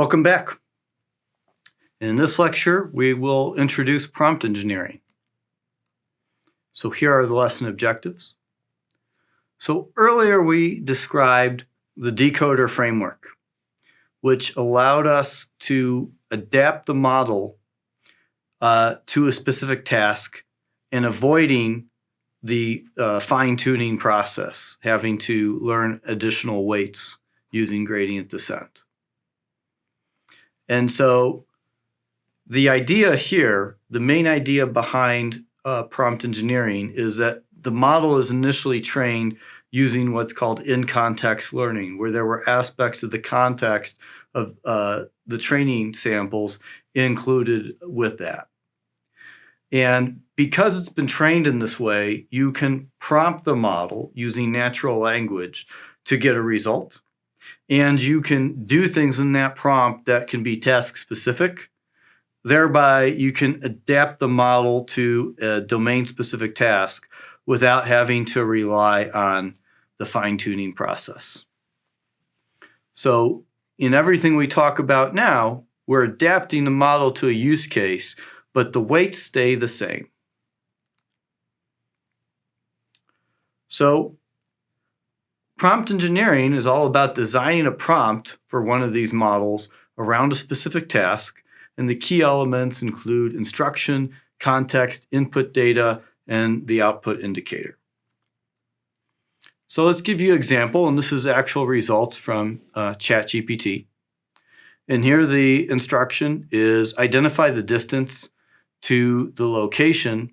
Welcome back. In this lecture, we will introduce prompt engineering. So here are the lesson objectives. So earlier we described the decoder framework, which allowed us to adapt the model to a specific task and avoiding the fine-tuning process, having to learn additional weights using gradient descent. And so the idea here, the main idea behind prompt engineering is that the model is initially trained using what's called in-context learning, where there were aspects of the context of the training samples included with that. And because it's been trained in this way, you can prompt the model using natural language to get a result. And you can do things in that prompt that can be task specific. Thereby, you can adapt the model to a domain-specific task without having to rely on the fine-tuning process. So in everything we talk about now, we're adapting the model to a use case, but the weights stay the same. So prompt engineering is all about designing a prompt for one of these models around a specific task, and the key elements include instruction, context, input data, and the output indicator. So let's give you an example, and this is actual results from ChatGPT. And here the instruction is identify the distance to the location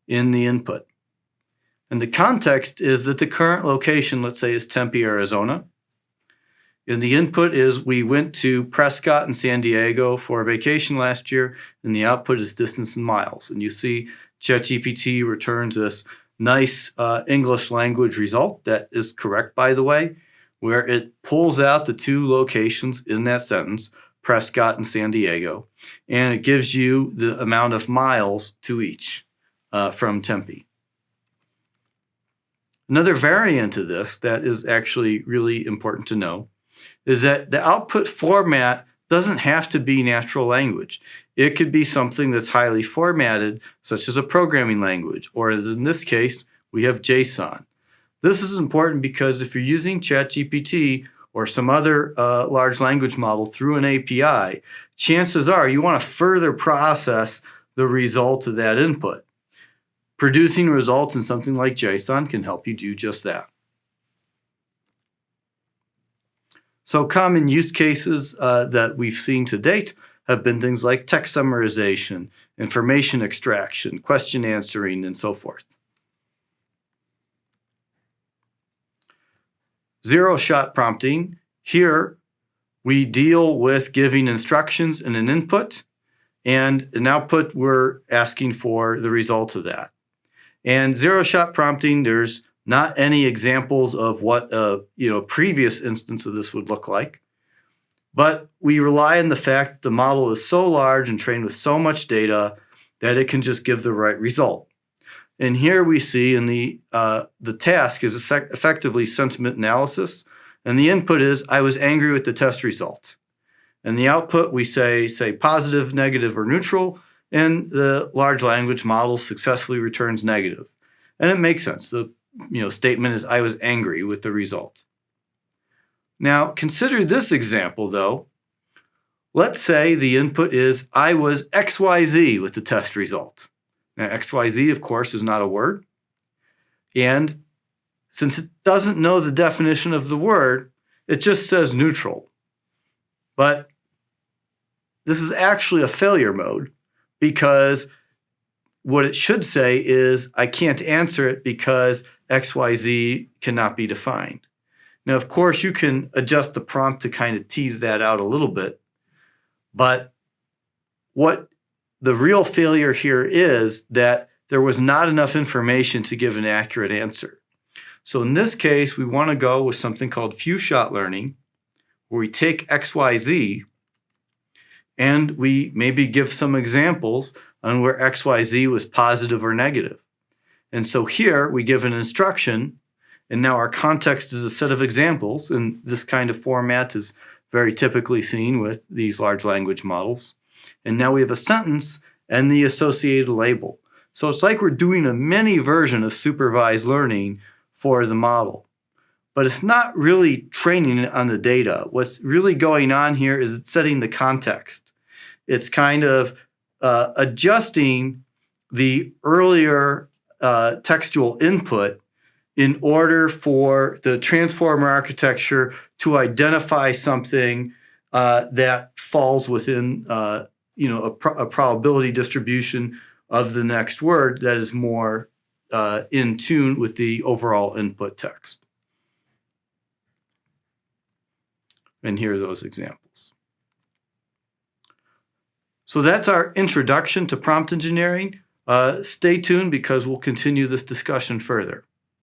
in the input. And the context is that the current location, let's say, is Tempe, Arizona. And the input is we went to Prescott and San Diego for a vacation last year, and the output is distance in miles. And you see ChatGPT returns this nice English language result that is correct, by the way, where it pulls out the two locations in that sentence, Prescott and San Diego, and it gives you the amount of miles to each from Tempe. Another variant of this that is actually really important to know is that the output format doesn't have to be natural language. It could be something that's highly formatted, such as a programming language, or as in this case, we have JSON. This is important because if you're using ChatGPT or some other large language model through an API, chances are you want to further process the result of that input. Producing results in something like JSON can help you do just that. So common use cases that we've seen to date have been things like text summarization, information extraction, question answering, and so forth. Zero-shot prompting. Here, we deal with giving instructions and an input, and an output we're asking for the result of that. And zero-shot prompting, there's not any examples of what a previous instance of this would look like. But we rely on the fact that the model is so large and trained with so much data that it can just give the right result. And here we see in the task is effectively sentiment analysis. And the input is, I was angry with the test result. And the output, we say positive, negative, or neutral. And the large language model successfully returns negative. And it makes sense. The statement is, I was angry with the result. Now, consider this example, though. Let's say the input is, I was XYZ with the test result. Now, XYZ, of course, is not a word. And since it doesn't know the definition of the word, it just says neutral. But this is actually a failure mode, because what it should say is, I can't answer it because XYZ cannot be defined. Now, of course, you can adjust the prompt to kind of tease that out a little bit. But what the real failure here is that there was not enough information to give an accurate answer. So in this case, we want to go with something called few-shot learning, where we take XYZ and we maybe give some examples on where XYZ was positive or negative. And so here we give an instruction, and now our context is a set of examples, and this kind of format is very typically seen with these large language models. And now we have a sentence and the associated label. So it's like we're doing a mini version of supervised learning for the model. But it's not really training it on the data. What's really going on here is it's setting the context. It's kind of adjusting the earlier textual input in order for the transformer architecture to identify something that falls within a probability distribution of the next word that is more in tune with the overall input text. And here are those examples. So that's our introduction to prompt engineering. Stay tuned because we'll continue this discussion further.